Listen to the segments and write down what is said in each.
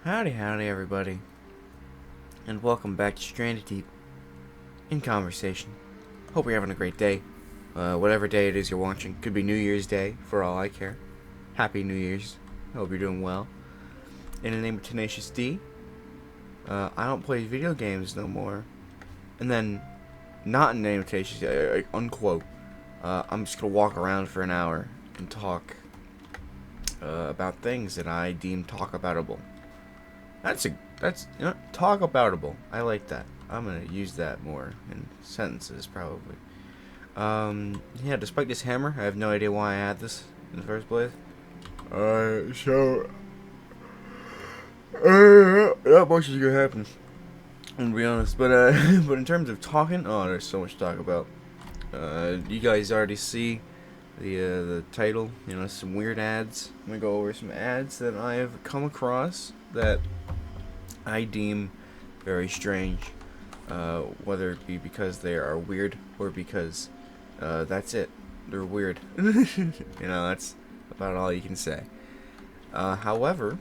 Howdy, howdy, everybody, and welcome back to Stranded Deep in Conversation. Hope you're having a great day. Whatever day it is you're watching. Could be New Year's Day, for all I care. Happy New Year's. Hope you're doing well. In the name of Tenacious D, I don't play video games no more. And then, not in the name of Tenacious D, unquote. I'm just gonna walk around for an hour and talk about things that I deem talk-aboutable. That's talk aboutable. I like that. I'm gonna use that more in sentences probably. Yeah. Despite this hammer, I have no idea why I had this in the first place. Not much is gonna happen. I'm gonna be honest, but but in terms of talking, oh, there's so much to talk about. You guys already see the title. You know, some weird ads. I'm gonna go over some ads that I have come across that I deem very strange, whether it be because they are weird or because that's it, they're weird. That's about all you can say. However,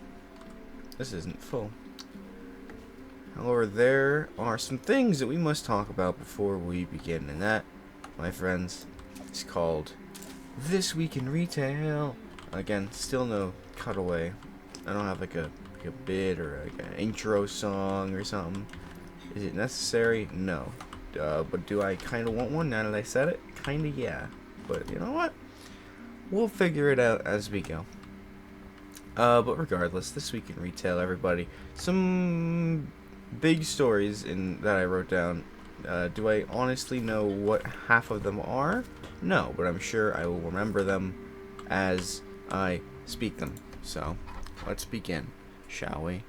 this isn't full. However, there are some things that we must talk about before we begin, and that, my friends, is called This Week in Retail. Again, still no cutaway. I don't have like a bit or like an intro song or something. Is it necessary? No. But do I kind of want one now that I said it? Kind of, yeah. But you know what? We'll figure it out as we go. But regardless, This Week in Retail, everybody. Some big stories that I wrote down. Do I honestly know what half of them are? No, but I'm sure I will remember them as I speak them. So, let's begin. Shall we?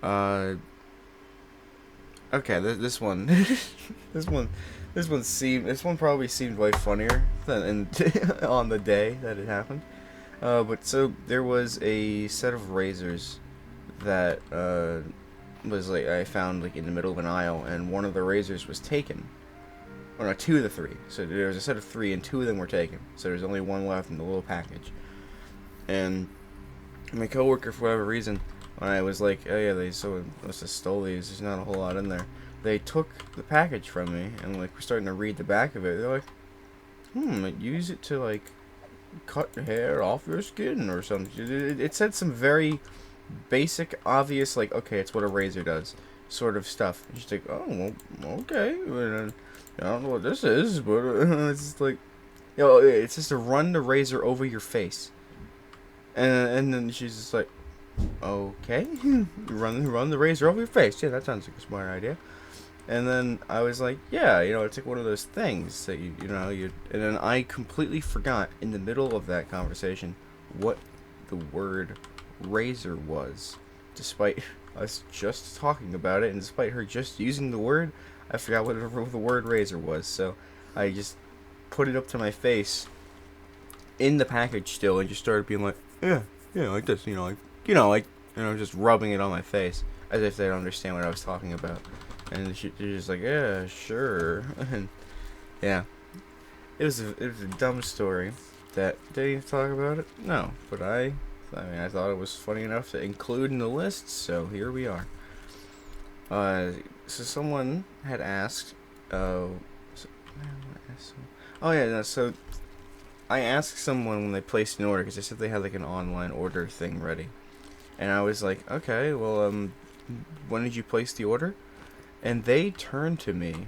Okay, this one, this one probably seemed way funnier than on the day that it happened. But so there was a set of razors that was like I found like in the middle of an aisle, and one of the razors was taken. Or no, two of the three. So there was a set of three, and two of them were taken. So there's only one left in the little package. And my coworker, for whatever reason, when I was like, oh yeah, they must have stole these, there's not a whole lot in there, they took the package from me, and like we're starting to read the back of it. They're like, use it to like cut hair off your skin or something. It said some very basic, obvious, like, okay, it's what a razor does sort of stuff. And she's like, oh, well, okay, I don't know what this is, but it's just like, it's just to run the razor over your face. And then she's just like, okay, run the razor over your face. Yeah, that sounds like a smart idea. And then I was like, yeah, it's like one of those things that you and then I completely forgot in the middle of that conversation what the word razor was. Despite us just talking about it, and despite her just using the word, I forgot what the word razor was. So I just put it up to my face in the package still, and just started being like, yeah, like this, just rubbing it on my face as if they don't understand what I was talking about. And they're just like, yeah, sure. And yeah, it was a dumb story. Did you talk about it? No, but I thought it was funny enough to include in the list, so here we are. So someone had asked, so I asked someone when they placed an order, because they said they had like an online order thing ready. And I was like, okay, well, when did you place the order? And they turned to me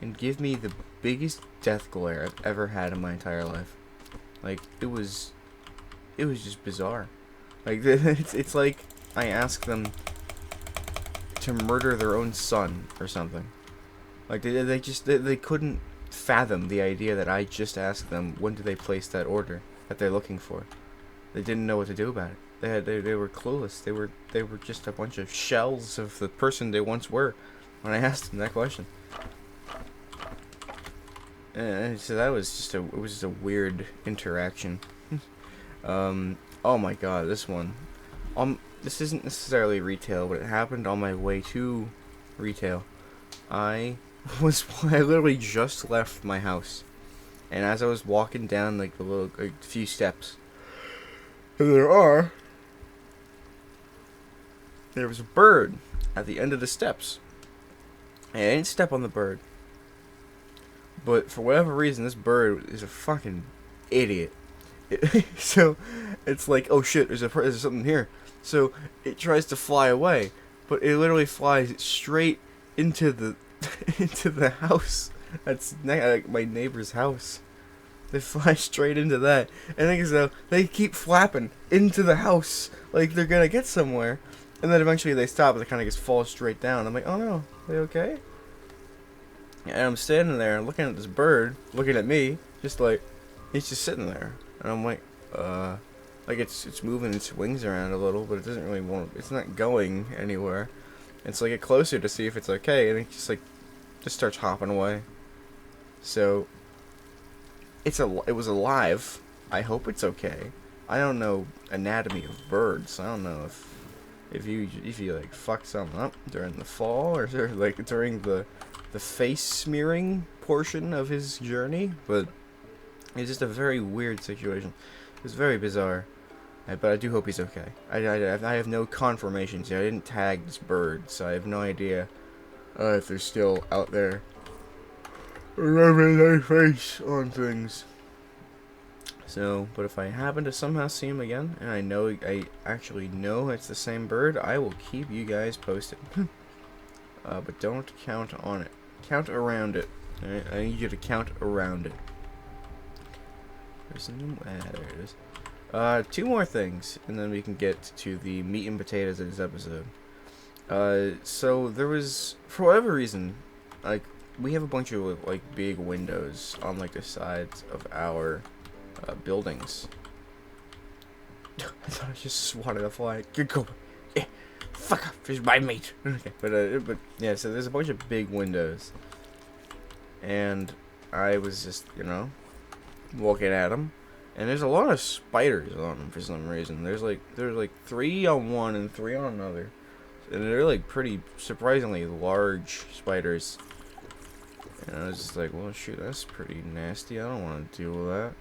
and give me the biggest death glare I've ever had in my entire life. Like, it was just bizarre. Like, it's like I asked them to murder their own son or something. Like, they couldn't fathom the idea that I just asked them when did they place that order that they're looking for. They didn't know what to do about it. They were clueless. They were just a bunch of shells of the person they once were when I asked them that question. And so that was just a weird interaction. Oh my god, this one. This isn't necessarily retail, but it happened on my way to retail. I literally just left my house, and as I was walking down like a few steps, there are there was a bird at the end of the steps. And I didn't step on the bird. But for whatever reason, this bird is a fucking idiot. So it's like, oh shit, there's something here. So it tries to fly away, but it literally flies straight into the into the house. That's like my neighbor's house. They fly straight into that, and they keep flapping into the house like they're gonna get somewhere, and then eventually they stop and they kind of just fall straight down. I'm like, oh no, are they okay? And I'm standing there looking at this bird, looking at me, just like, he's just sitting there. And I'm like, like it's moving its wings around a little, but it doesn't really it's not going anywhere. And so I get closer to see if it's okay, and it just starts hopping away. So, it was alive. I hope it's okay. I don't know anatomy of birds. I don't know if you like fuck something up during the fall or like during the face smearing portion of his journey, but it's just a very weird situation. It's very bizarre, but I do hope he's okay. I have no confirmations yet. I didn't tag this bird, so I have no idea if they're still out there rubbing their face on things. So, but if I happen to somehow see him again, and I actually know it's the same bird, I will keep you guys posted. But don't count on it. Count around it. Alright, I need you to count around it. There it is. 2 more things, and then we can get to the meat and potatoes of this episode. So there was, for whatever reason, like, we have a bunch of like big windows on like the sides of our buildings. I thought I just swatted a fly. Good go. Yeah. Fuck off, this is my mate. Okay, but yeah, so there's a bunch of big windows, and I was just, looking at them, and there's a lot of spiders on them for some reason. There's like 3 on one and 3 on another, and they're like pretty surprisingly large spiders. And I was just like, well, shoot, that's pretty nasty. I don't want to deal with that.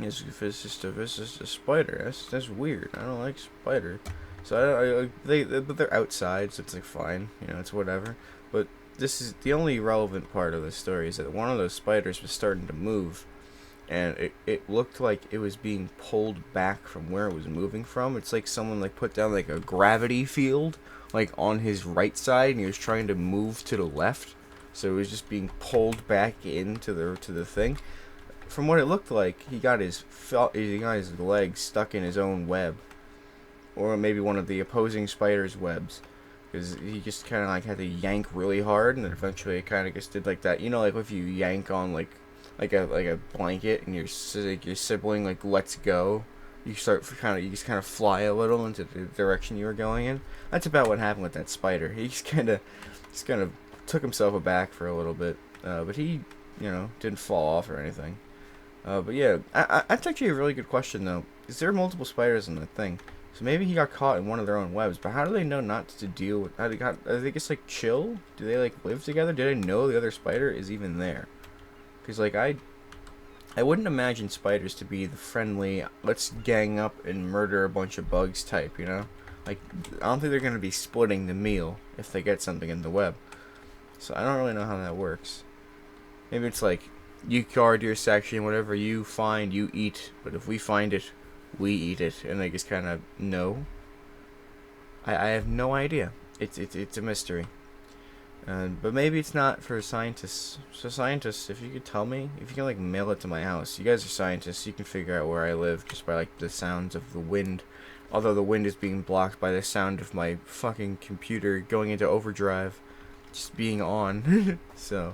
If it's just a spider, that's weird. I don't like spider. So but they're outside, so it's like fine, it's whatever. But this is the only relevant part of the story, is that one of those spiders was starting to move, and it looked like it was being pulled back from where it was moving from. It's like someone like put down like a gravity field like on his right side, and he was trying to move to the left, so it was just being pulled back into the thing. From what it looked like, he got his legs stuck in his own web. Or maybe one of the opposing spider's webs, because he just kind of like had to yank really hard, and then eventually it kind of just did like that. Like if you yank on like a blanket, and your sibling like lets go, you just kind of fly a little into the direction you were going in. That's about what happened with that spider. He just kind of took himself aback for a little bit, but he didn't fall off or anything. But yeah, that's actually a really good question though. Is there multiple spiders in that thing? So maybe he got caught in one of their own webs, but how do they know not to deal with... Are they just, like, chill? Do they, like, live together? Do they know the other spider is even there? Because, like, I wouldn't imagine spiders to be the friendly, let's gang up and murder a bunch of bugs type, Like, I don't think they're going to be splitting the meal if they get something in the web. So I don't really know how that works. Maybe it's like, you guard your section, whatever you find, you eat. But if we find it, we eat it, and they just kind of know. I have no idea. It's a mystery. But maybe it's not for scientists. So scientists, if you could tell me, if you can like mail it to my house. You guys are scientists. You can figure out where I live just by like the sounds of the wind. Although the wind is being blocked by the sound of my fucking computer going into overdrive, just being on. So,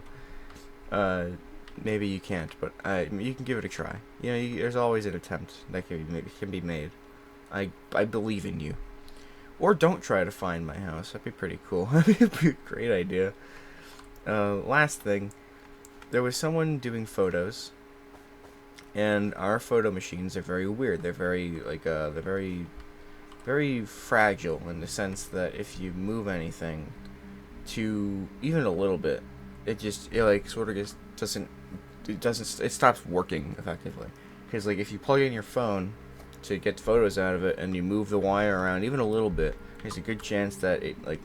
maybe you can't, but you can give it a try. There's always an attempt that can be made. I believe in you. Or don't try to find my house. That'd be pretty cool. That'd be a great idea. Last thing, there was someone doing photos, and our photo machines are very weird. They're very very fragile in the sense that if you move anything to even a little bit, it stops working effectively. Because like if you plug in your phone to get photos out of it, and you move the wire around even a little bit, there's a good chance that it like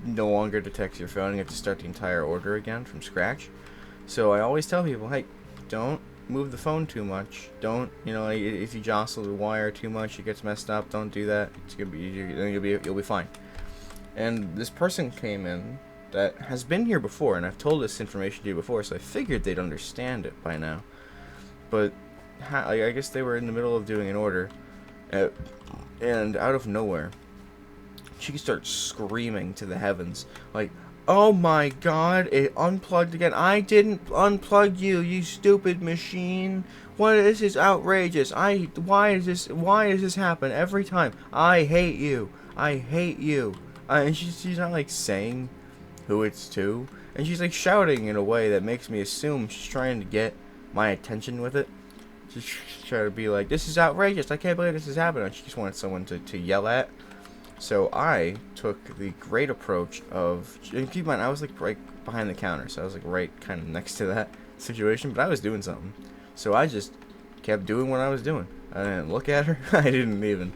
no longer detects your phone and you have to start the entire order again from scratch. So I always tell people, hey, don't move the phone too much. Don't, like, if you jostle the wire too much, it gets messed up. Don't do that. It's gonna be, you'll be fine. And this person came in that has been here before, and I've told this information to you before, so I figured they'd understand it by now. But I guess they were in the middle of doing an order, and out of nowhere, she starts screaming to the heavens, like, "Oh my God! It unplugged again! I didn't unplug you, you stupid machine! This is outrageous! Why does this happen every time? I hate you! I hate you!" And she's not like saying who it's to, and she's like shouting in a way that makes me assume she's trying to get my attention with it. She's trying to be like, "This is outrageous! I can't believe this is happening." She just wanted someone to yell at. So I took the great approach of, and keep in mind, I was like right behind the counter, so I was like right kind of next to that situation, but I was doing something. So I just kept doing what I was doing. I didn't look at her. I didn't even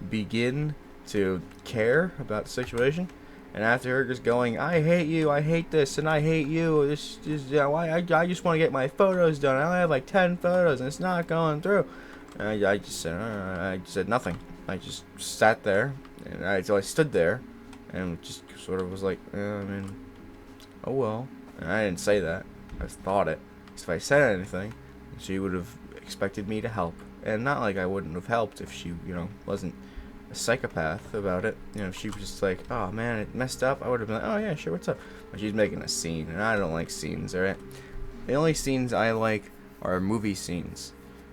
begin to care about the situation. And after her just going, "I hate you, I hate this, and I hate you, this is I just want to get my photos done. I only have like 10 photos, and it's not going through." And I just said nothing. I just sat there, and so I stood there, and just sort of was like, oh well. And I didn't say that. I just thought it. Because if I said anything, she would have expected me to help. And not like I wouldn't have helped if she, wasn't a psychopath about it. If she was just like, "Oh man, it messed up," I would have been like, "Oh yeah, sure, what's up?" But she's making a scene, and I don't like scenes, alright? The only scenes I like are movie scenes.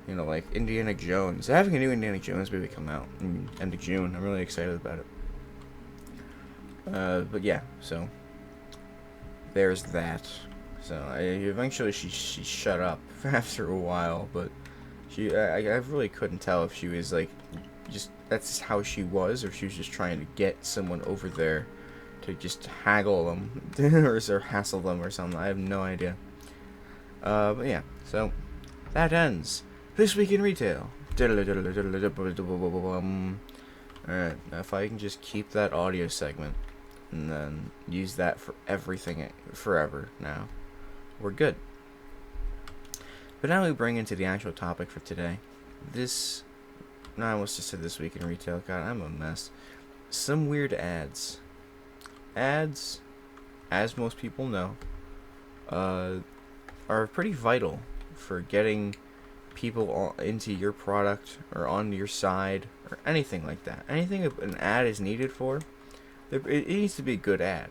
Like Indiana Jones. They're having a new Indiana Jones movie come out in end of June. I'm really excited about it. But yeah, so there's that. So eventually she shut up after a while, but I really couldn't tell if she was like just that's how she was, or if she was just trying to get someone over there to just haggle them or hassle them or something. I have no idea. But yeah, so that ends This Week in Retail. Alright, now if I can just keep that audio segment and then use that for everything forever now, we're good. But now we bring into the actual topic for today. I almost just said This Week in Retail. God, I'm a mess. Some weird ads. Ads, as most people know, are pretty vital for getting people into your product or on your side or anything like that. Anything an ad is needed for, it needs to be a good ad.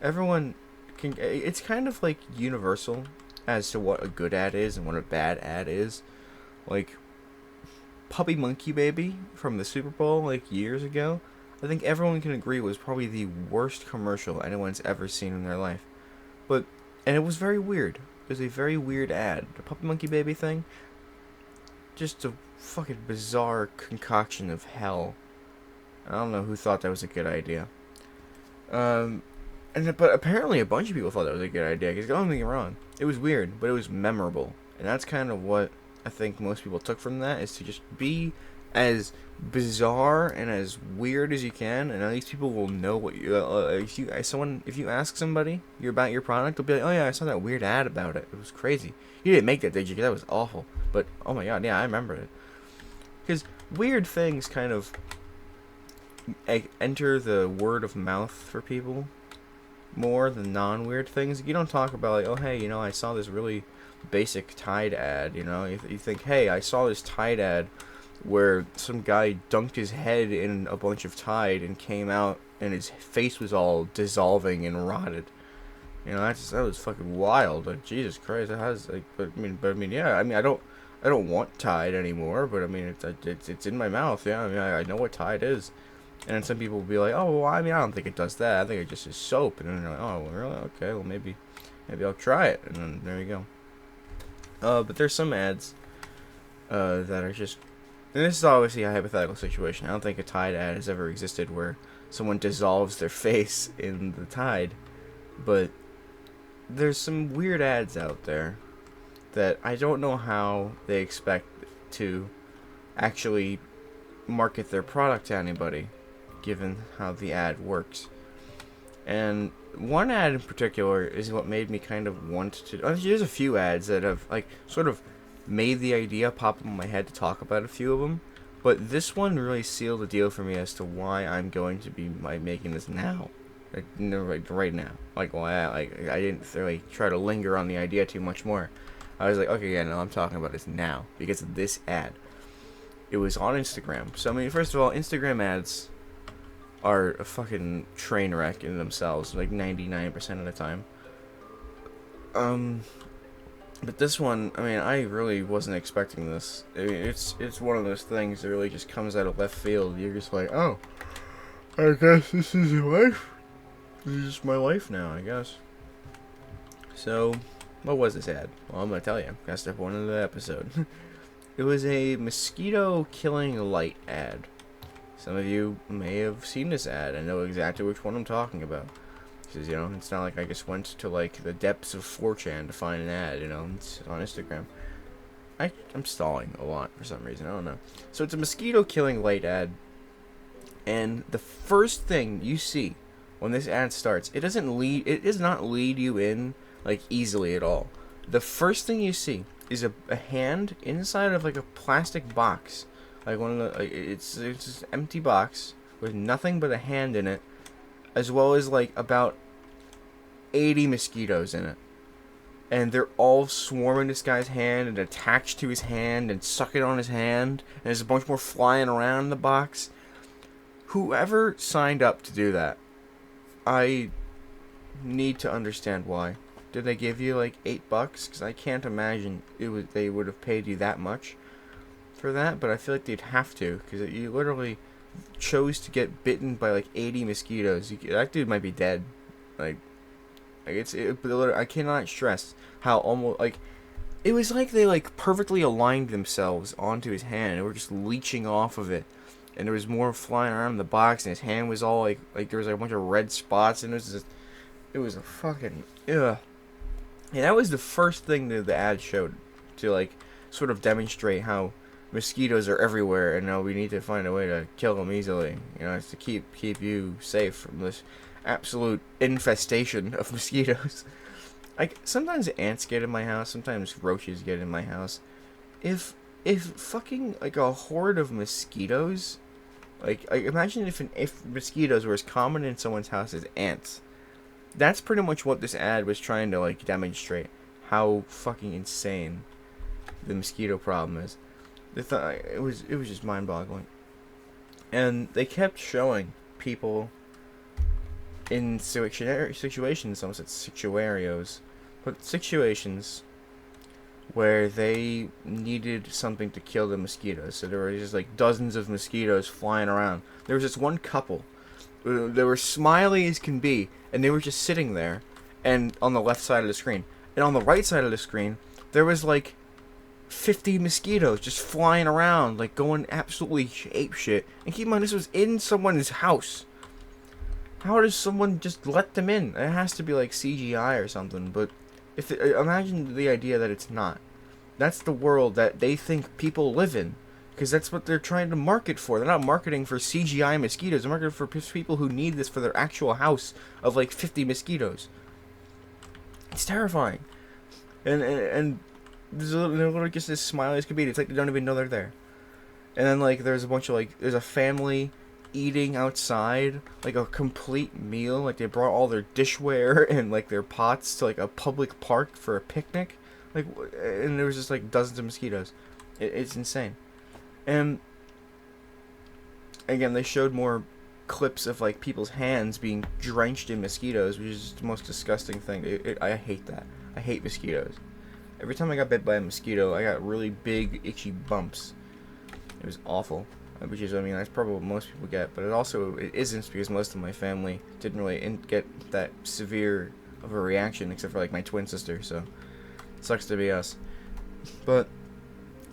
Everyone can. It's kind of like universal as to what a good ad is and what a bad ad is. Like Puppy Monkey Baby from the Super Bowl like years ago, I think everyone can agree was probably the worst commercial anyone's ever seen in their life. And it was very weird. It was a very weird ad. The Puppy Monkey Baby thing, just a fucking bizarre concoction of hell. I don't know who thought that was a good idea. But apparently a bunch of people thought that was a good idea. Because don't get me wrong, it was weird, but it was memorable, and that's kind of what I think most people took from that, is to just be as bizarre and as weird as you can, and at least people will know what you. If you ask somebody about your product, they'll be like, "Oh yeah, I saw that weird ad about it. It was crazy. You didn't make that, did you? That was awful. But oh my god, yeah, I remember it." Because weird things kind of enter the word of mouth for people more than non-weird things. You don't talk about like, "Oh hey, I saw this really basic Tide ad." You think, "Hey, I saw this Tide ad where some guy dunked his head in a bunch of Tide and came out and his face was all dissolving and rotted." That was fucking wild. Like, Jesus Christ, that has like, yeah. I don't want Tide anymore, but it's in my mouth. Yeah, I know what Tide is. And then some people will be like, "Oh, well, I don't think it does that. I think it just is soap." And then they're like, "Oh, well, really? Okay, well, maybe I'll try it." And then there you go. But there's some ads that are just, and this is obviously a hypothetical situation. I don't think a Tide ad has ever existed where someone dissolves their face in the Tide. But there's some weird ads out there that I don't know how they expect to actually market their product to anybody, given how the ad works. And one ad in particular is what made me kind of want to. There's a few ads that have like sort of made the idea pop in my head to talk about a few of them, but this one really sealed the deal for me as to why I'm going to be making this now, like right now. Like why I didn't really try to linger on the idea too much more. I was like, okay, yeah, no, I'm talking about this now because of this ad. It was on Instagram. So I mean, first of all, Instagram ads are a fucking train wreck in themselves, like 99% of the time. But this one, I mean, I really wasn't expecting this. I mean, it's one of those things that really just comes out of left field. You're just like, oh, I guess this is your life. This is just my life now, I guess. So, what was this ad? Well, I'm gonna tell you. That's step one of the episode. It was a mosquito killing light ad. Some of you may have seen this ad and know exactly which one I'm talking about. Because, you know, it's not like I just went to, like, the depths of 4chan to find an ad, you know, it's on Instagram. I'm stalling a lot for some reason, I don't know. So it's a mosquito killing light ad, and the first thing you see when this ad starts, it does not lead you in, like, easily at all. The first thing you see is a hand inside of, like, a plastic box. Like one of the, like, it's just an empty box with nothing but a hand in it, as well as like about 80 mosquitoes in it, and they're all swarming this guy's hand and attached to his hand and sucking on his hand, and there's a bunch more flying around in the box. Whoever signed up to do that, I need to understand why. Did they give you like $8? Because I can't imagine they would have paid you that much for that, but I feel like they'd have to, because you literally chose to get bitten by like 80 mosquitoes. That dude might be dead. Like I cannot stress how almost like it was like they like perfectly aligned themselves onto his hand and were just leeching off of it, and there was more flying around in the box, and his hand was all like there was like a bunch of red spots, and it was a fucking ugh. And that was the first thing that the ad showed to like sort of demonstrate how mosquitoes are everywhere, and now we need to find a way to kill them easily. You know, it's to keep you safe from this absolute infestation of mosquitoes. Like sometimes ants get in my house, sometimes roaches get in my house. If fucking like a horde of mosquitoes, like imagine if mosquitoes were as common in someone's house as ants. That's pretty much what this ad was trying to like demonstrate, how fucking insane the mosquito problem is. It was just mind-boggling, and they kept showing people in situations, almost at scenarios, but situations where they needed something to kill the mosquitoes. So there were just like dozens of mosquitoes flying around. There was this one couple. They were smiley as can be, and they were just sitting there, and on the left side of the screen, and on the right side of the screen, there was like 50 mosquitoes just flying around, like going absolutely apeshit. And keep in mind, this was in someone's house. How does someone just let them in? It has to be like CGI or something. But imagine the idea that it's not. That's the world that they think people live in, because that's what they're trying to market for. They're not marketing for CGI mosquitoes. They're marketing for people who need this for their actual house of like 50 mosquitoes. It's terrifying. And they're literally just as smiley as could be. It's like they don't even know they're there. And then like there's a bunch of like there's a family eating outside like a complete meal. Like they brought all their dishware and like their pots to like a public park for a picnic. Like, and there was just like dozens of mosquitoes. It's insane. And again, they showed more clips of like people's hands being drenched in mosquitoes, which is the most disgusting thing. I hate that. I hate mosquitoes. Every time I got bit by a mosquito, I got really big, itchy bumps. It was awful. Which is, I mean, that's probably what most people get. But it isn't, because most of my family didn't really get that severe of a reaction, except for, like, my twin sister. So, it sucks to be us. But,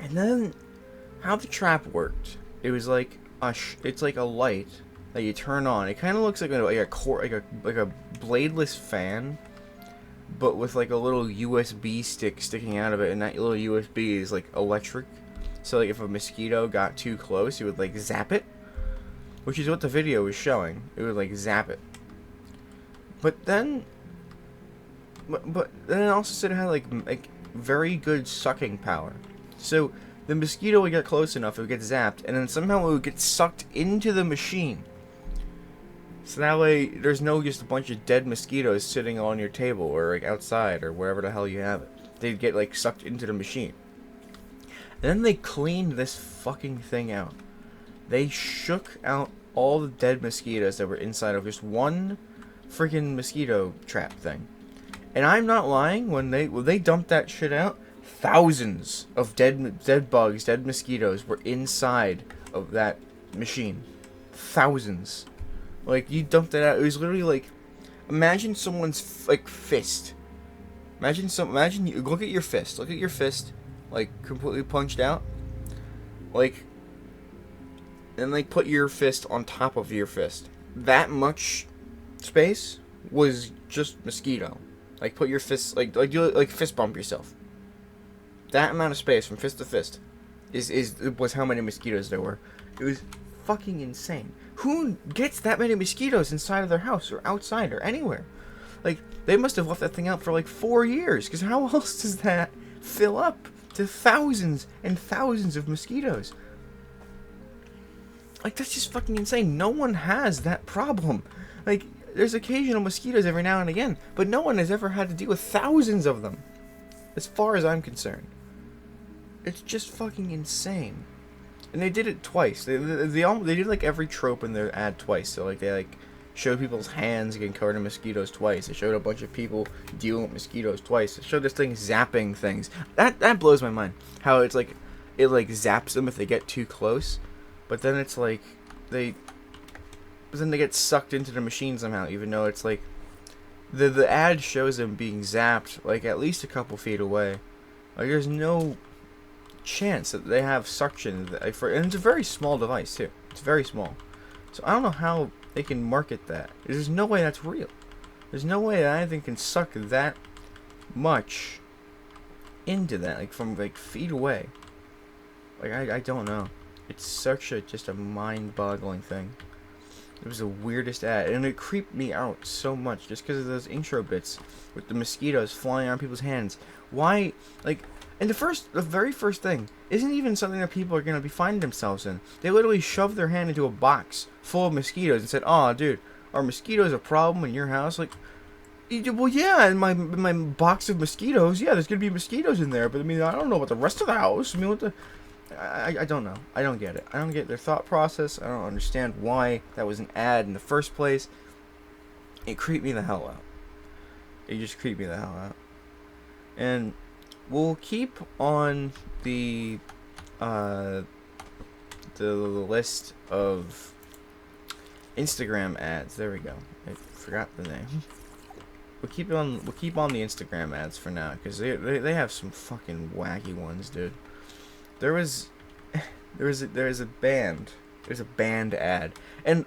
and then, how the trap worked. It was like, it's like a light that you turn on. It kind of looks like a bladeless fan, but with like a little USB stick sticking out of it, and that little USB is like electric. So like if a mosquito got too close, it would like zap it, which is what the video was showing. It would like zap it. But then it also said it had like very good sucking power. So the mosquito would get close enough, it would get zapped, and then somehow it would get sucked into the machine. So that way, there's no just a bunch of dead mosquitoes sitting on your table or like outside or wherever the hell you have it. They'd get like sucked into the machine. And then they cleaned this fucking thing out. They shook out all the dead mosquitoes that were inside of just one freaking mosquito trap thing. And I'm not lying, when they dumped that shit out, thousands of dead bugs, dead mosquitoes were inside of that machine. Thousands. Like, you dumped it out. It was literally like, imagine someone's like fist. Imagine you look at your fist. Look at your fist, like completely punched out. Like, and like put your fist on top of your fist. That much space was just mosquito. Like, put your fist like fist bump yourself. That amount of space from fist to fist was how many mosquitoes there were. It was fucking insane. Who gets that many mosquitoes inside of their house or outside or anywhere? Like, they must have left that thing out for like 4 years, because how else does that fill up to thousands and thousands of mosquitoes? Like, that's just fucking insane. No one has that problem. Like, there's occasional mosquitoes every now and again, but no one has ever had to deal with thousands of them, as far as I'm concerned. It's just fucking insane. And they did it twice. They did like every trope in their ad twice. So like they showed people's hands getting covered in mosquitoes twice. They showed a bunch of people dealing with mosquitoes twice. They showed this thing zapping things. That blows my mind. How it's like it like zaps them if they get too close, but then it's like then they get sucked into the machine somehow. Even though it's like the ad shows them being zapped like at least a couple feet away. Like there's no chance that they have suction, and it's a very small device too. It's very small, so I don't know how they can market that. There's no way that's real. There's no way that anything can suck that much into that, like from like feet away. Like I don't know. It's such just a mind-boggling thing. It was the weirdest ad, and it creeped me out so much just because of those intro bits with the mosquitoes flying on people's hands. Why, like. And the very first thing isn't even something that people are going to be finding themselves in. They literally shoved their hand into a box full of mosquitoes and said, "Oh, dude, are mosquitoes a problem in your house?" Like, well, yeah, in my box of mosquitoes, yeah, there's going to be mosquitoes in there. But I mean, I don't know about the rest of the house. I mean, what the... I don't know. I don't get it. I don't get their thought process. I don't understand why that was an ad in the first place. It creeped me the hell out. It just creeped me the hell out. And... we'll keep on the list of Instagram ads. There we go. I forgot the name. We'll keep on the Instagram ads for now, because they have some fucking wacky ones, dude. There's a band ad, and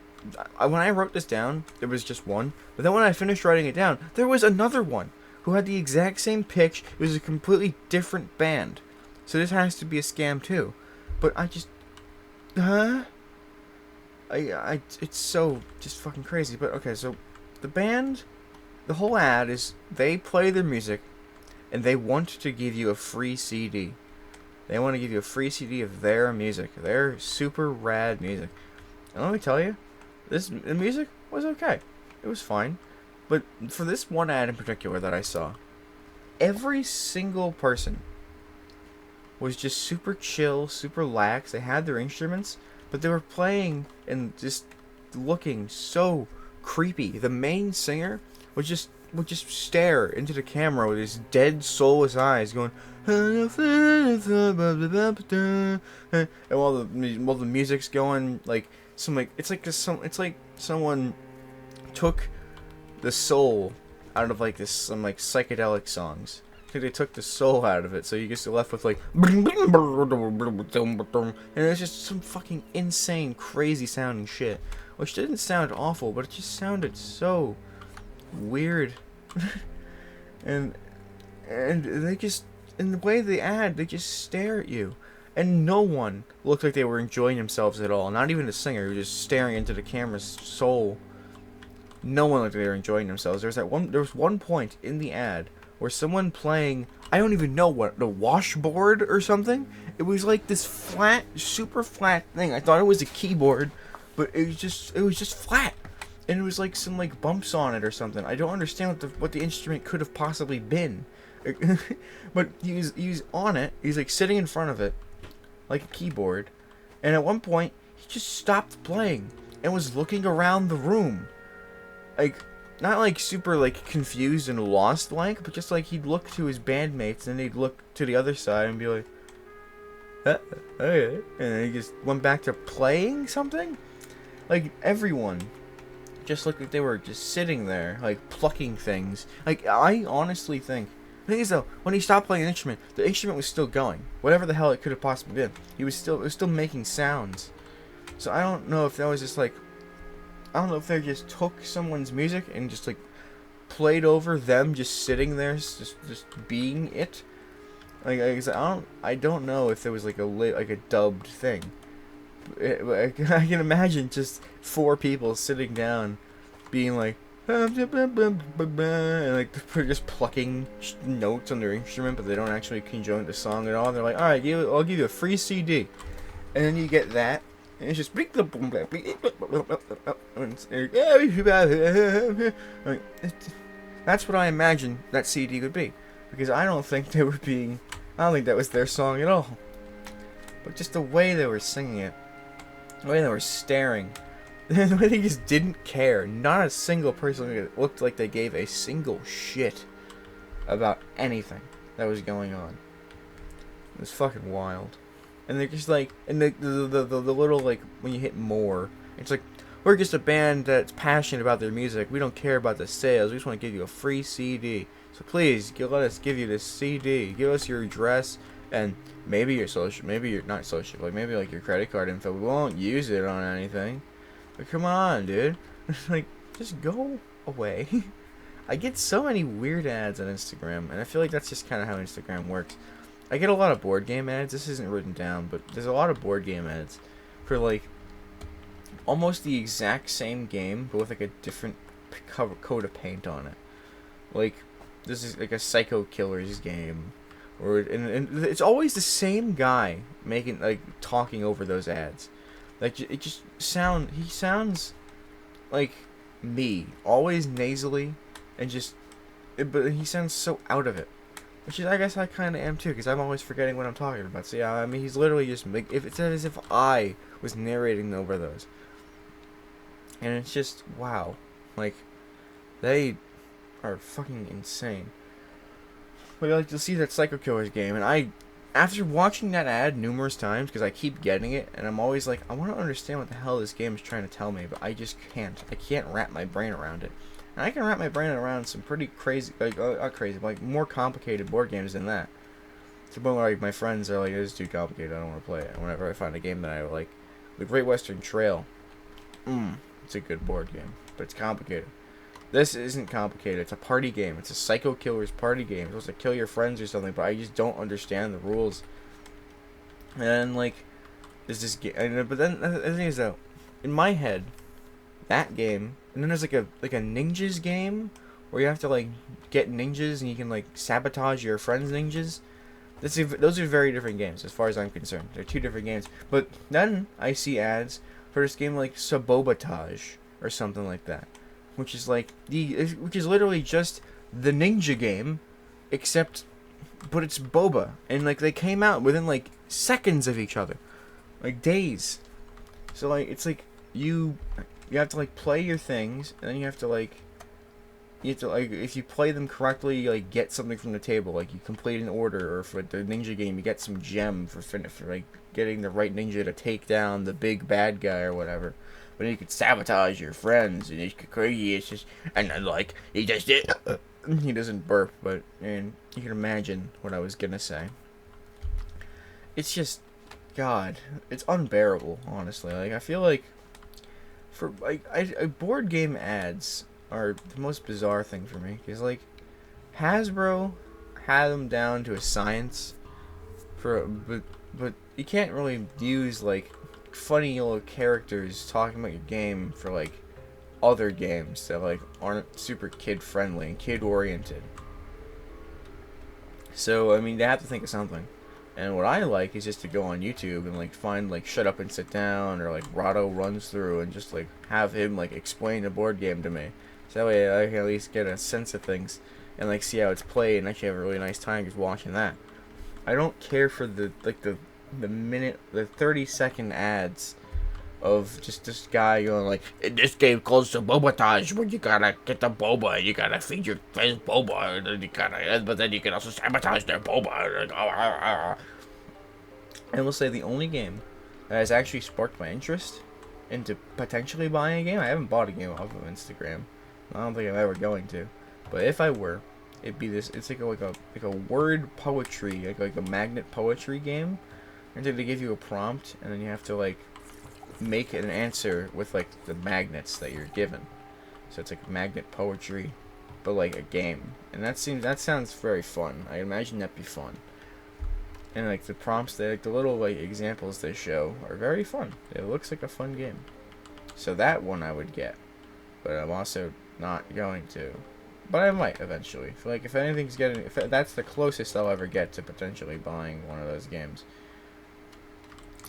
when I wrote this down, there was just one. But then when I finished writing it down, there was another one who had the exact same pitch. It was a completely different band. So this has to be a scam too. But I just... Huh? It's so just fucking crazy. But okay, so the band, the whole ad is they play their music and they want to give you a free CD. They want to give you a free CD of their music. Their super rad music. And let me tell you, the music was okay. It was fine. But for this one ad in particular that I saw, every single person was just super chill, super lax. They had their instruments, but they were playing and just looking so creepy. The main singer would just stare into the camera with his dead, soulless eyes, going, and while the music's going, like it's like someone took the soul out of like some like psychedelic songs. I think they took the soul out of it, so you get left with like, and it's just some fucking insane, crazy sounding shit, which didn't sound awful, but it just sounded so weird. and they just, in the way they add, they just stare at you, and no one looked like they were enjoying themselves at all. Not even the singer, who was just staring into the camera's soul. No one looked like they were enjoying themselves. There was one point in the ad where someone playing, I don't even know what, the washboard or something. It was like this flat, super flat thing. I thought it was a keyboard, but it was just flat, and it was like some like bumps on it or something. I don't understand what the instrument could have possibly been. But he was on it. He's like sitting in front of it, like a keyboard, and at one point he just stopped playing and was looking around the room, like not like super like confused and lost like, but just like he'd look to his bandmates and they'd look to the other side and be like, okay, and then he just went back to playing something. Like everyone just looked like they were just sitting there, like plucking things. Like I honestly think. The thing is though, when he stopped playing the instrument was still going. Whatever the hell it could have possibly been. It was still making sounds. So I don't know if that was just like, I don't know if they just took someone's music and just like played over them just sitting there, just being it. Like I don't know if there was like a dubbed thing. I can imagine just 4 people sitting down, being like, and like they're just plucking notes on their instrument, but they don't actually conjoin the song at all. They're like, all right, I'll give you a free CD, and then you get that, and it's just that's what I imagine that CD would be, because I don't think they were being, I don't think that was their song at all, but just the way they were singing it, the way they were staring. The way they just didn't care. Not a single person looked like they gave a single shit about anything that was going on. It was fucking wild. And they're just like, and the little like, when you hit more, it's like, we're just a band that's passionate about their music. We don't care about the sales. We just want to give you a free CD. So please, let us give you this CD. Give us your address and maybe your social, maybe your, not social, like maybe like your credit card info. We won't use it on anything. But come on, dude. Like, just go away. I get so many weird ads on Instagram, and I feel like that's just kind of how Instagram works. I get a lot of board game ads. This isn't written down, but there's a lot of board game ads for, like, almost the exact same game, but with, like, a different coat of paint on it. Like, this is, like, a Psycho Killers game. And it's always the same guy making, like, talking over those ads. Like, it just he sounds like me, always nasally, and just, but he sounds so out of it. Which is, I guess I kind of am too, because I'm always forgetting what I'm talking about. So yeah, I mean, he's literally just, if it's as if I was narrating over those. And it's just, wow. Like, they are fucking insane. But like, you'll see that Psycho Killers game, and after watching that ad numerous times, because I keep getting it, and I'm always like, I want to understand what the hell this game is trying to tell me, but I just can't. I can't wrap my brain around it. And I can wrap my brain around some pretty crazy, like, not crazy, but like more complicated board games than that. So, but like, my friends are like, this is too complicated, I don't want to play it. And whenever I find a game that I like, the Great Western Trail, it's a good board game, but it's complicated. This isn't complicated. It's a party game. It's a Psycho Killers party game. It's supposed to kill your friends or something, but I just don't understand the rules. And then, like, there's this game. But then the thing is, though, in my head, that game, and then there's like a ninjas game where you have to like get ninjas and you can like sabotage your friends' ninjas. Those are very different games as far as I'm concerned. They're 2 different games. But then I see ads for this game like Sabotage or something like that. Which is literally just the ninja game, but it's boba, and like they came out within like seconds of each other, like days. So like it's like you have to like play your things, and then you have to like if you play them correctly, you like get something from the table, like you complete an order, or for the ninja game you get some gem for like getting the right ninja to take down the big bad guy or whatever. But you could sabotage your friends, and it's crazy. It's just, and then like he just did. He doesn't burp, but and you can imagine what I was gonna say. It's just, God, it's unbearable. Honestly, like I feel like, for like board game ads are the most bizarre thing for me, because like Hasbro had them down to a science, but but you can't really use like funny little characters talking about your game for like other games that like aren't super kid friendly and kid oriented. So I mean, they have to think of something. And what I like is just to go on YouTube and like find like Shut Up and Sit Down or like Rado Runs Through and just like have him like explain the board game to me. So that way I can at least get a sense of things and like see how it's played and actually have a really nice time just watching that. I don't care for the 30-second ads of just this guy going like, in this game called the bobatage, where you gotta get the boba and you gotta feed your friends boba and then you gotta, but then you can also sabotage their boba. And we'll say the only game that has actually sparked my interest into potentially buying a game. I haven't bought a game off of Instagram. I don't think I'm ever going to. But if I were, it'd be this. It's like a word poetry, like a magnet poetry game. And they give you a prompt, and then you have to like make an answer with like the magnets that you're given. So it's like magnet poetry, but like a game. And that sounds very fun. I imagine that'd be fun. And like the prompts, the little like examples they show are very fun. It looks like a fun game. So that one I would get, but I'm also not going to. But I might eventually. If that's the closest I'll ever get to potentially buying one of those games.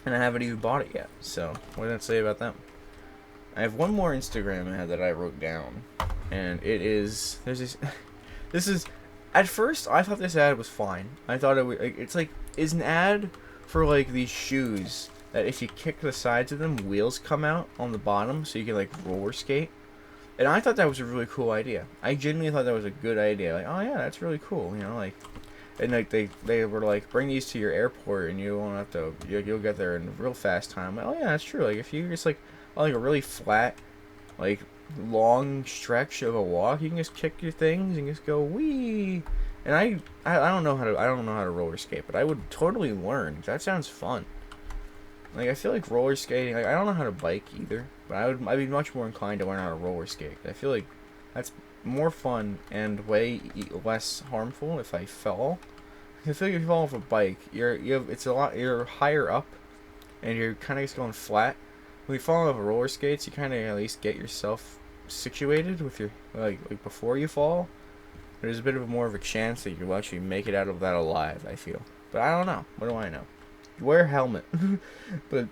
And I haven't even bought it yet. So what did that say about them? I have one more Instagram ad that I wrote down, and it is this is. At first, I thought this ad was fine. I thought it's an ad for like these shoes that if you kick the sides of them, wheels come out on the bottom, so you can like roller skate. And I thought that was a really cool idea. I genuinely thought that was a good idea. Like, oh yeah, that's really cool. You know, like, and like they were like, bring these to your airport, and you won't have to. You'll get there in a real fast time. Like, oh yeah, that's true. Like if you just like a really flat, like long stretch of a walk, you can just kick your things and just go wee. And I don't know how to roller skate, but I would totally learn. That sounds fun. Like I feel like roller skating. Like, I don't know how to bike either, but I'd be much more inclined to learn how to roller skate. I feel like that's more fun and way less harmful if I fell. I feel like if you fall off a bike, you're higher up, and you're kind of just going flat. When you fall off of roller skates, you kind of at least get yourself situated with your like before you fall. There's a bit of more of a chance that you'll actually make it out of that alive, I feel. But I don't know. What do I know? Wear a helmet. But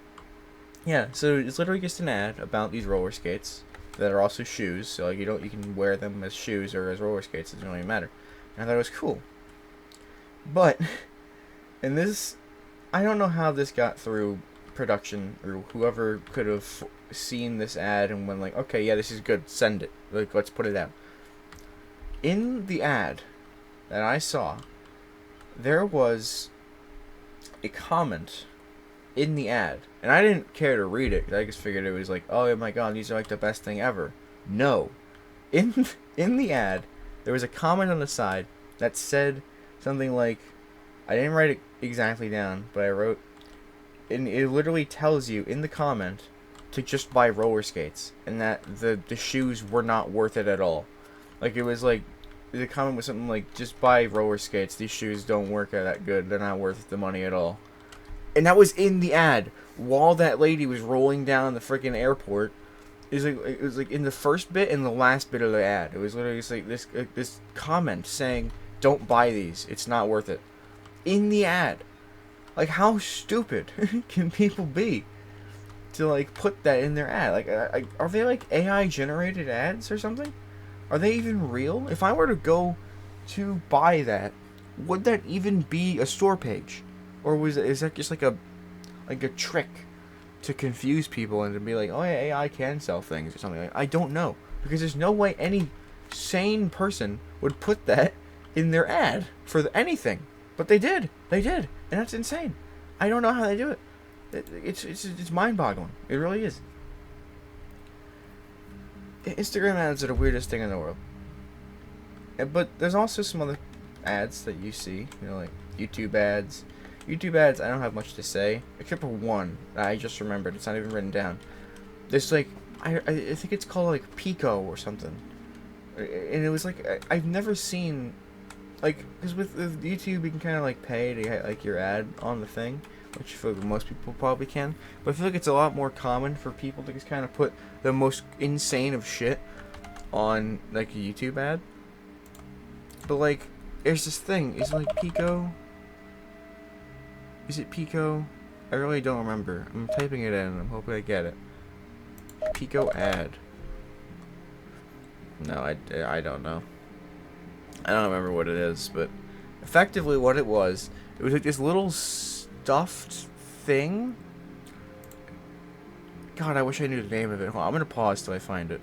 yeah, so it's literally just an ad about these roller skates that are also shoes. So like you can wear them as shoes or as roller skates. It doesn't really matter. And I thought it was cool. But in this, I don't know how this got through production or whoever could have seen this ad and went like, okay, yeah, this is good. Send it. Like, let's put it out. In the ad that I saw, there was a comment in the ad, and I didn't care to read it because I just figured it was like, oh my god, these are like the best thing ever. No, in the ad, there was a comment on the side that said something like, I didn't write it exactly down, but I wrote, and it literally tells you in the comment to just buy roller skates, and that the shoes were not worth it at all. Like, it was like, the comment was something like, just buy roller skates, these shoes don't work that good, they're not worth the money at all. And that was in the ad, while that lady was rolling down the freaking airport. It was like in the first bit and the last bit of the ad. It was literally just like this comment saying, don't buy these, it's not worth it. In the ad. Like, how stupid can people be to like put that in their ad? Like, are they like AI generated ads or something? Are they even real? If I were to go to buy that, would that even be a store page, or is that just like a trick to confuse people and to be like, oh yeah, AI can sell things or something? Like, I don't know, because there's no way any sane person would put that in their ad for anything, but they did, and that's insane. I don't know how they do it. It's mind-boggling. It really is. Instagram ads are the weirdest thing in the world. But there's also some other ads that you see, like YouTube ads. YouTube ads, I don't have much to say, except for one that I just remembered. It's not even written down. There's like, I think it's called like Pico or something. And it was like, I've never seen, like, because with YouTube you can kind of like pay to get like your ad on the thing. which I feel like most people probably can. But I feel like it's a lot more common for people to just kind of put the most insane of shit on like a YouTube ad. But like, there's this thing. Is it like Pico? Is it Pico? I really don't remember. I'm typing it in. I'm hoping I get it. Pico ad. No, I don't know. I don't remember what it is, but effectively what it was like this little stuffed thing. God, I wish I knew the name of it. Hold on, I'm gonna pause till I find it.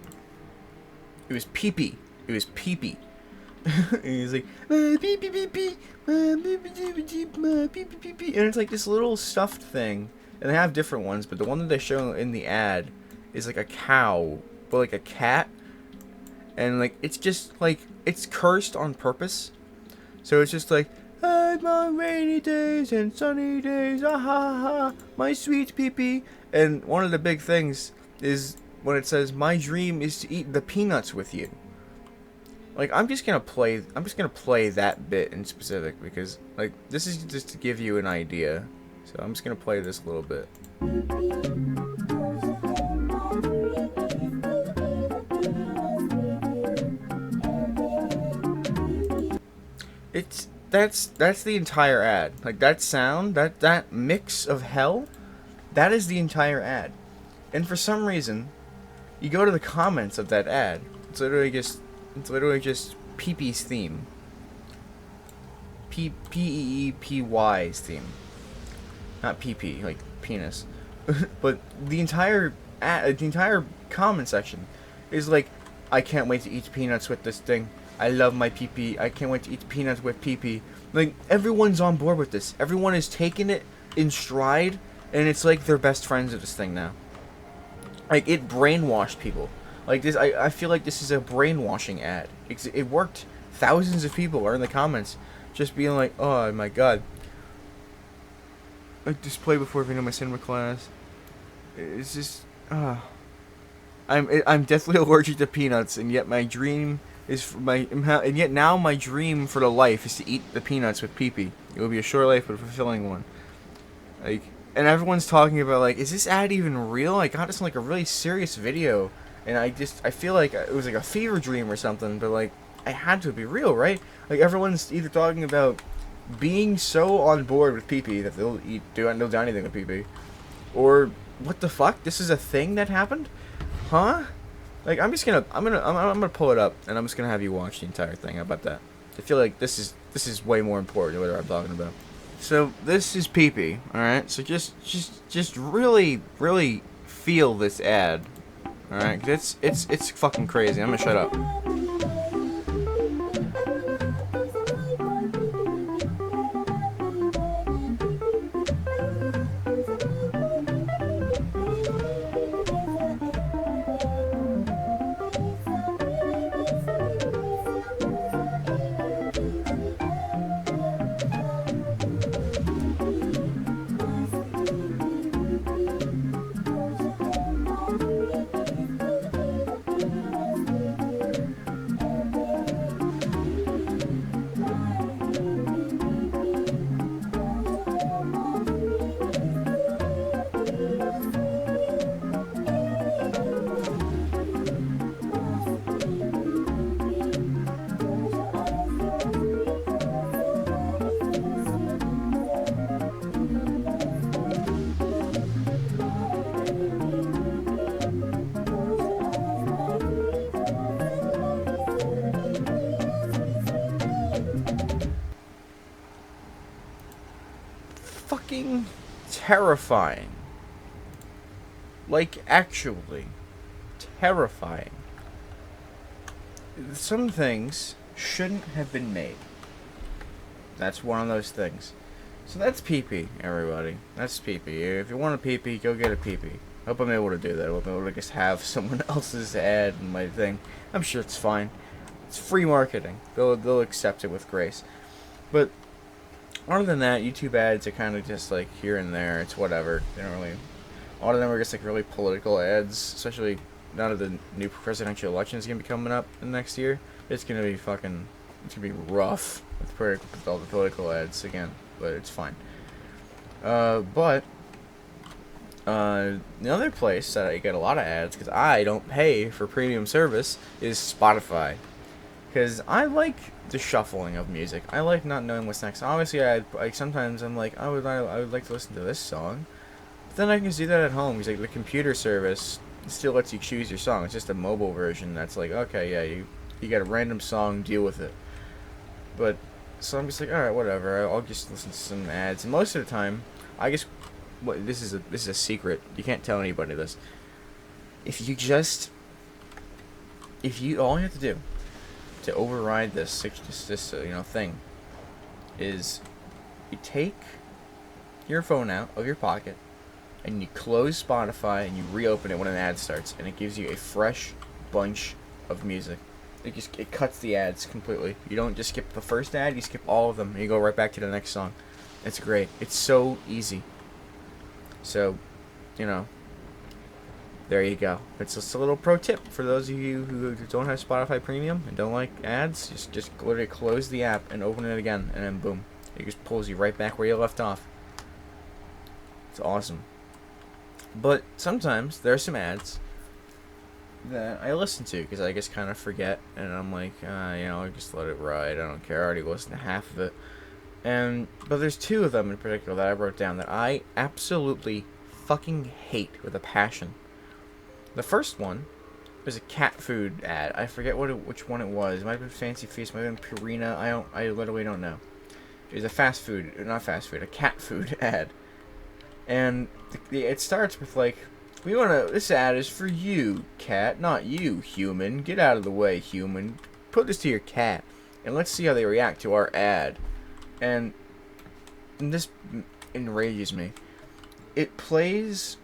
It was Pee-Pee. It was Pee-Pee. And he's like, Pee-Pee-Pee-Pee, Pee-Pee-Pee-Pee, and it's like this little stuffed thing. And they have different ones, but the one that they show in the ad is like a cow, but like a cat. And like it's just like it's cursed on purpose. So it's just like, on rainy days and sunny days, ah ha ha, my sweet Pee-Pee. And one of the big things is when it says, my dream is to eat the peanuts with you. Like I'm just gonna play that bit in specific because like this is just to give you an idea. So I'm just gonna play this little bit. That's the entire ad. Like that sound, that mix of hell, that is the entire ad. And for some reason, you go to the comments of that ad. It's literally just Pee-Pee's theme. P-E-E-P-Y's theme. Not Pee-Pee, like penis. But the entire comment section is like, I can't wait to eat peanuts with this thing. I love my Pee-Pee. I can't wait to eat peanuts with Pee-Pee. Like, everyone's on board with this. Everyone is taking it in stride, and it's like they're best friends with this thing now. Like, it brainwashed people. Like, this, I feel like this is a brainwashing ad. It worked. Thousands of people are in the comments just being like, oh my god. I just played before if you know my cinema class. It's just, I'm deathly allergic to peanuts, and yet my dream is and yet now my dream for the life is to eat the peanuts with Pee-Pee. It will be a short life, but a fulfilling one. Like, and everyone's talking about like, is this ad even real? I got this in like a really serious video, and I feel like it was like a fever dream or something. But like, it had to be real, right? Like everyone's either talking about being so on board with Pee-Pee that they'll do anything with Pee-Pee, or what the fuck? This is a thing that happened, huh? Like I'm gonna pull it up and I'm just gonna have you watch the entire thing. How about that? I feel like this is way more important than what I'm talking about. So this is Pee-Pee, all right? So just really feel this ad, all right? 'Cause it's fucking crazy. I'm gonna shut up. Fucking terrifying. Like, actually terrifying. Some things shouldn't have been made. That's one of those things. So that's Pee-Pee, everybody. That's Pee-Pee. If you want a Pee-Pee, go get a Pee-Pee. Hope I'm able to do that. Hope I'm able to just have someone else's ad in my thing. I'm sure it's fine. It's free marketing. They'll accept it with grace. But other than that, YouTube ads are kind of just like here and there. It's whatever. They don't really. A lot of them are just like really political ads, especially now that the new presidential election is gonna be coming up next year. It's gonna be fucking. It's gonna be rough with all the political ads again, but it's fine. But the other place that I get a lot of ads because I don't pay for premium service is Spotify. Because I like the shuffling of music. I like not knowing what's next. Obviously, sometimes I'm like, I would like to listen to this song. But then I can do that at home. Because like the computer service still lets you choose your song. It's just a mobile version that's like, okay, yeah, you get a random song, deal with it. But so I'm just like, all right, whatever. I'll just listen to some ads. And most of the time, I just this is a secret. You can't tell anybody this. If you all you have to do to override this thing is you take your phone out of your pocket and you close Spotify and you reopen it when an ad starts, and it gives you a fresh bunch of music. It cuts the ads completely. You don't just skip the first ad, you skip all of them and you go right back to the next song. It's great. It's so easy. So, there you go. It's just a little pro tip for those of you who don't have Spotify Premium and don't like ads. Just literally close the app and open it again, and then boom, it just pulls you right back where you left off. It's awesome. But sometimes there are some ads that I listen to because I just kind of forget, and I'm like, I just let it ride. I don't care. I already listened to half of it. But there's two of them in particular that I wrote down that I absolutely fucking hate with a passion. The first one was a cat food ad. I forget which one it was. It might have been Fancy Feast, might have been Purina. I literally don't know. It was a a cat food ad. And it starts with like, this ad is for you, cat, not you, human. Get out of the way, human. Put this to your cat, and let's see how they react to our ad. And this enrages me. It plays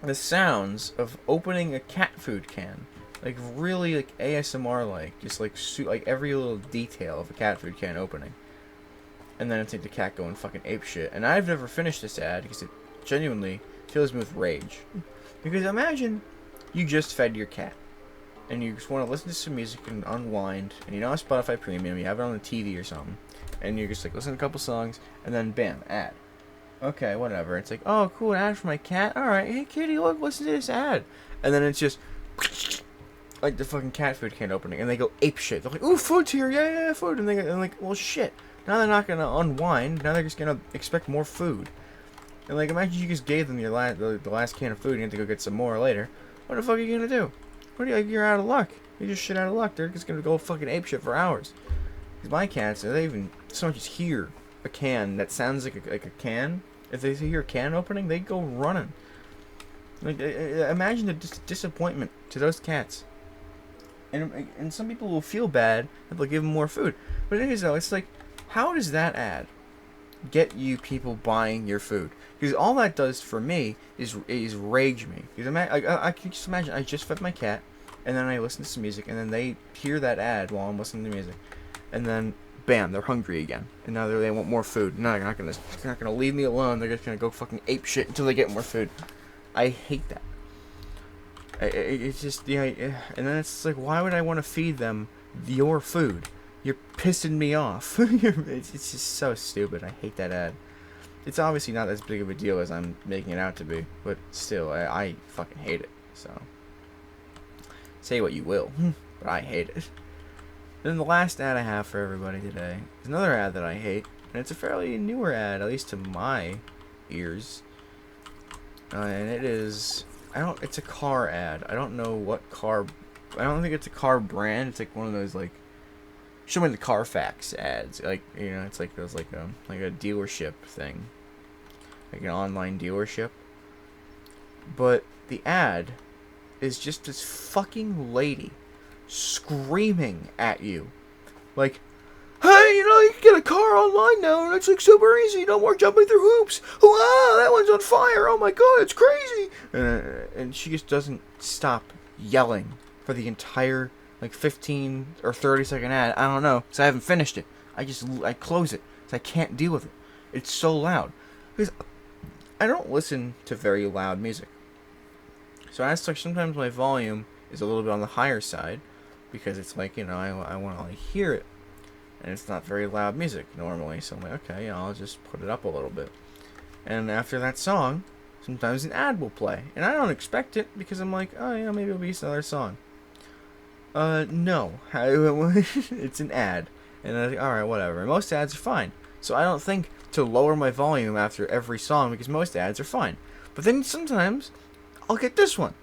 the sounds of opening a cat food can, like really like ASMR like, just like every little detail of a cat food can opening. And then it's like the cat going fucking ape shit. And I've never finished this ad because it genuinely fills me with rage. Because imagine you just fed your cat and you just want to listen to some music and unwind, and you don't have Spotify Premium, you have it on the TV or something, and you're just like listen to a couple songs, and then bam, ad. Okay, whatever. It's like, oh, cool, an ad for my cat. All right, hey kitty, look, listen to this ad. And then it's just like the fucking cat food can opening, and they go ape shit. They're like, ooh, food's here, yeah, food. And they're like, well, shit. Now they're not gonna unwind. Now they're just gonna expect more food. And like, imagine you just gave them the last can of food, and you have to go get some more later. What the fuck are you gonna do? You're out of luck. You're just shit out of luck. They're just gonna go fucking ape shit for hours. Because my cats, they even so much as hear a can that sounds like a can. If they hear a can opening, they go running. Like, imagine the disappointment to those cats. And some people will feel bad if they'll give them more food. But it is though, it's like, how does that ad get you people buying your food? Because all that does for me is rage me. Because I can just imagine I just fed my cat, and then I listen to some music, and then they hear that ad while I'm listening to music, and then bam, they're hungry again, and now they want more food. No, they're not gonna leave me alone. They're just gonna go fucking ape shit until they get more food. I hate that. It's just and then it's like, why would I want to feed them your food? You're pissing me off. It's just so stupid. I hate that ad. It's obviously not as big of a deal as I'm making it out to be, but still, I fucking hate it. So, say what you will, but I hate it. Then the last ad I have for everybody today is another ad that I hate, and it's a fairly newer ad, at least to my ears. And it is, it's a car ad. I don't know what car, I don't think it's a car brand. It's like one of those like, show me the Carfax ads. Like, it's like those like a dealership thing, like an online dealership. But the ad is just this fucking lady screaming at you, like, hey, you can get a car online now, and it's like super easy. No more jumping through hoops. Wow, that one's on fire. Oh my god, it's crazy. And she just doesn't stop yelling for the entire like 15 or 30-second ad. I don't know, because I haven't finished it. I close it because I can't deal with it. It's so loud. Because I don't listen to very loud music. So as such, sometimes my volume is a little bit on the higher side, because it's like, I want to like hear it. And it's not very loud music normally, so I'm like, okay, I'll just put it up a little bit. And after that song, sometimes an ad will play. And I don't expect it because I'm like, oh yeah, maybe it'll be another song. No. It's an ad. And I think, alright, whatever. Most ads are fine. So I don't think to lower my volume after every song because most ads are fine. But then sometimes I'll get this one.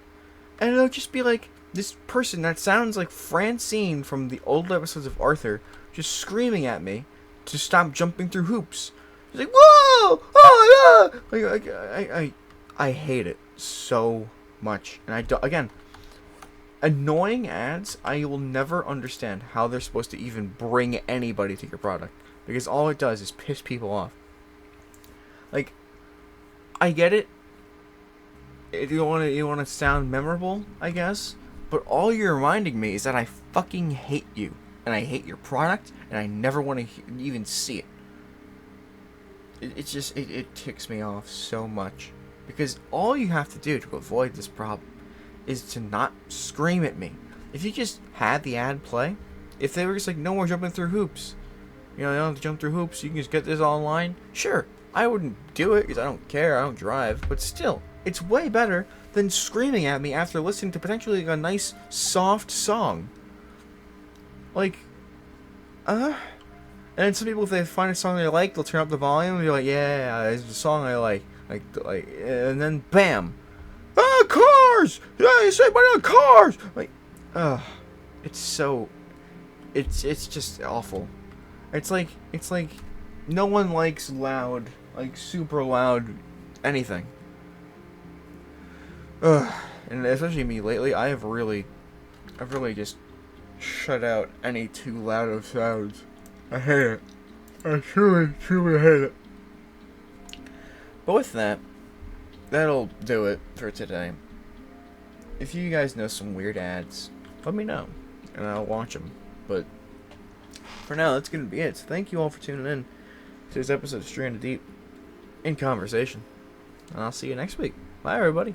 And it'll just be like this person that sounds like Francine from the old episodes of Arthur just screaming at me to stop jumping through hoops. She's like, whoa! Oh, yeah! I hate it so much. And I don't, again, annoying ads, I will never understand how they're supposed to even bring anybody to your product. Because all it does is piss people off. Like, I get it. If you want to sound memorable, I guess. But all you're reminding me is that I fucking hate you. And I hate your product. And I never want to even see it. It ticks me off so much. Because all you have to do to avoid this problem is to not scream at me. If you just had the ad play, if they were just like, no more jumping through hoops, you don't have to jump through hoops, you can just get this online, sure, I wouldn't do it because I don't care, I don't drive, but still, it's way better than screaming at me after listening to potentially a nice, soft song. Like, and then some people, if they find a song they like, they'll turn up the volume and be like, yeah, it's a song I like, and then bam, cars! Yeah, you say money on cars! Like, it's so, it's just awful. It's like no one likes loud, like super loud anything. And especially me lately, I've really just shut out any too loud of sounds. I hate it. I truly hate it. But with that, that'll do it for today. If you guys know some weird ads, let me know, and I'll watch them. But for now, that's going to be it. So thank you all for tuning in to this episode of Stranded Deep in Conversation. And I'll see you next week. Bye, everybody.